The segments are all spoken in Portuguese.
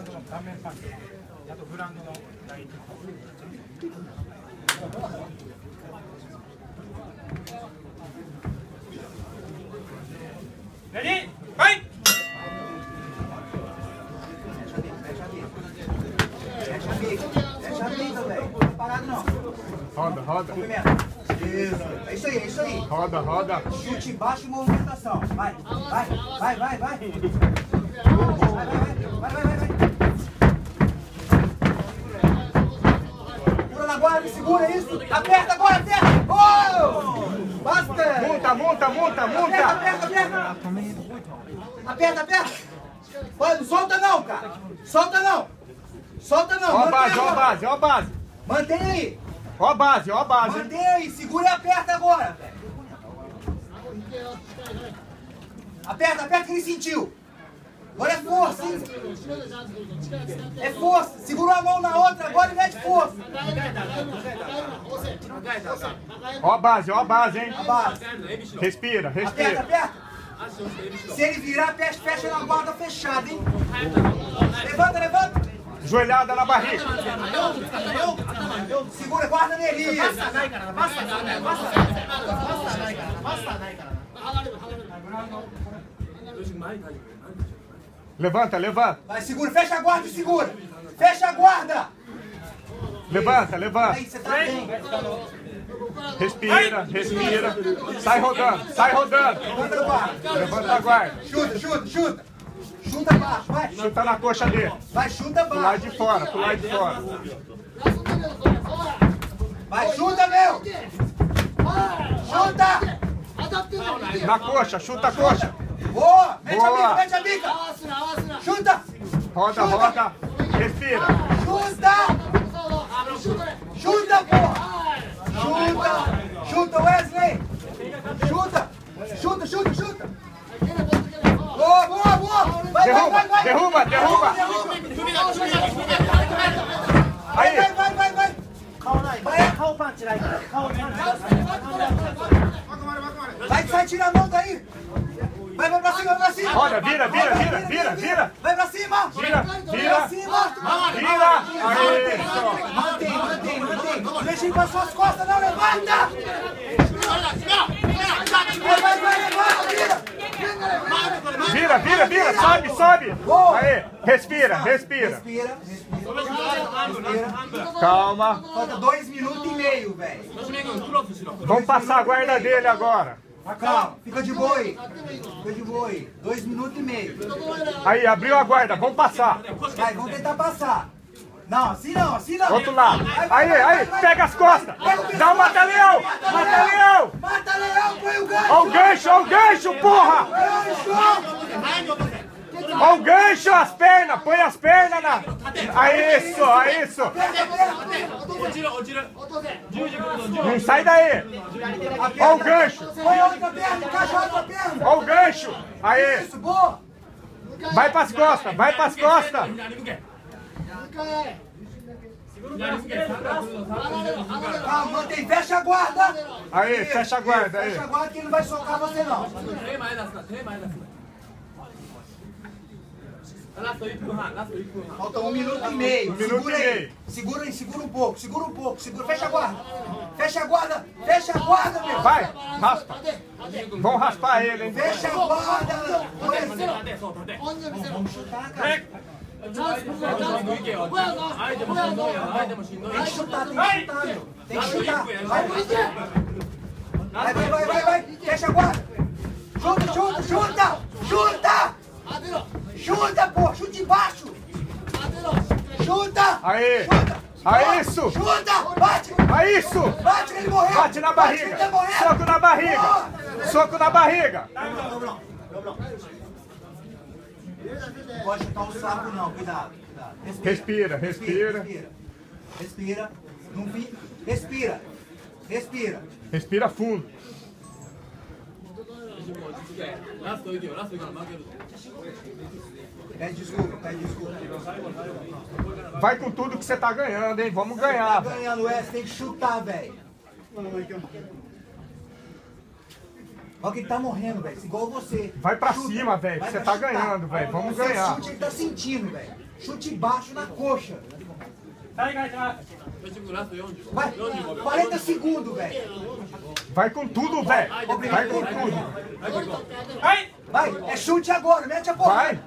ンドの断面パンケーキ、あとブランドの第一。レディー、ファイト! Fecha a vida, velho. Não tá parado, não. Roda, roda. Isso. É isso aí, é isso aí. Roda, roda. Chute baixo e movimentação. Vai, vai, vai, vai, vai. Vai, vai. Pula na guarda, segura isso. Aperta agora, aperta. Oh! Basta. Multa. Aperta. Pô, não solta não, cara. Solta não. Ó a base. Mantém aí. Ó a base. Mantém aí, segura e aperta agora, velho. Aperta que ele sentiu. Agora é força, hein? É força. Segura a mão na outra agora e mete força. Ó a base, hein? A base. Respira. Aperta. Se ele virar, fecha na guarda fechada, hein? Levanta. Joelhada na barriga. Segura, guarda nele. Levanta. Vai, segura, fecha a guarda e segura. Fecha a guarda. Levanta. Aí, você tá bem. Respira. Sai rodando. Levanta a guarda. Chuta. Chuta baixo, vai. Chuta na coxa dele. Vai, chuta Pro lado baixo. de fora. Vai, chuta, meu. Chuta. Na coxa, chuta a coxa. Boa. Mete a bica. Chuta. Roda. Respira. Chuta, porra. Chuta, Wesley. Chuta. Boa. Vai. Derruba. Aí. Vai, sai, tira a mão daí. Vai pra cima. Roda, vira. Vai pra cima. Vira. Pra cima. Aí. Mantém. Não deixa ele pra suas costas, não. Levanta. Vai, Vira. Sobe. Aí. Respira. Calma. Falta 2 minutos e meio, velho. Vamos passar a guarda dele agora. Calma, fica de boa aí. 2 minutos e meio. Aí, abriu a guarda. Vamos passar. Vai, vamos tentar passar. Não, assim não. Outro lado. Aí, pega as costas. Dá um mata-leão. Mata-leão, põe o gancho. Ó o gancho, porra. Ó o gancho, as pernas. Põe as pernas na... Aí, isso. Não sai daí. Ó o gancho. Põe a outra perna, encaixa a outra perna. Ó o gancho. Aí. Isso, boa. Vai pras costas. Calma, mantém, fecha a guarda. Aí, fecha a guarda. Aí. Fecha a guarda que ele não vai socar você não. Falta 1 minuto e meio. Segura um pouco. Fecha a guarda, meu. Vai, raspa. Vamos raspar ele, hein? Fecha a guarda. Vamos chutar, cara. Tem que chutar, meu. Tem que chutar. Vai. Fecha a guarda. Chuta, pô. Chute embaixo. Chuta. Aí. Isso. Chuta. Bate. Aí, isso. Bate, ele morreu. Bate na barriga. Soco na barriga. Não pode chutar o saco, não. Cuidado. Respira. Respira fundo. Pede desculpa. Vai com tudo que você tá ganhando, hein? Vamos ganhar. Tá ganhando, Wes. Tem que chutar, velho. Olha que ele tá morrendo, velho. Igual você. Vai pra cima, velho. Você tá ganhando, velho. Vamos ganhar. Chute, ele tá sentindo, velho. Chute baixo na coxa. 再開します。 Vai, 40 segundos, velho. Vai com tudo, velho. Vai com tudo. はい。 Vai, é chute agora, mete a porra. Vai.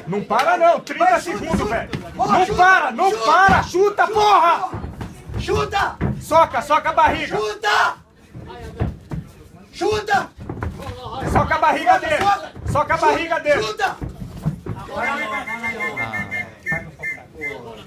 Não para não, 30 Vai, chuta, segundos, chuta. velho. Porra, Não chuta, para, não chuta. para. Chuta, porra. Chuta! Soca, soca a barriga. Chuta! Chuta! Soca a barriga dele. Soca a barriga dele. Chuta! タイムストップだ。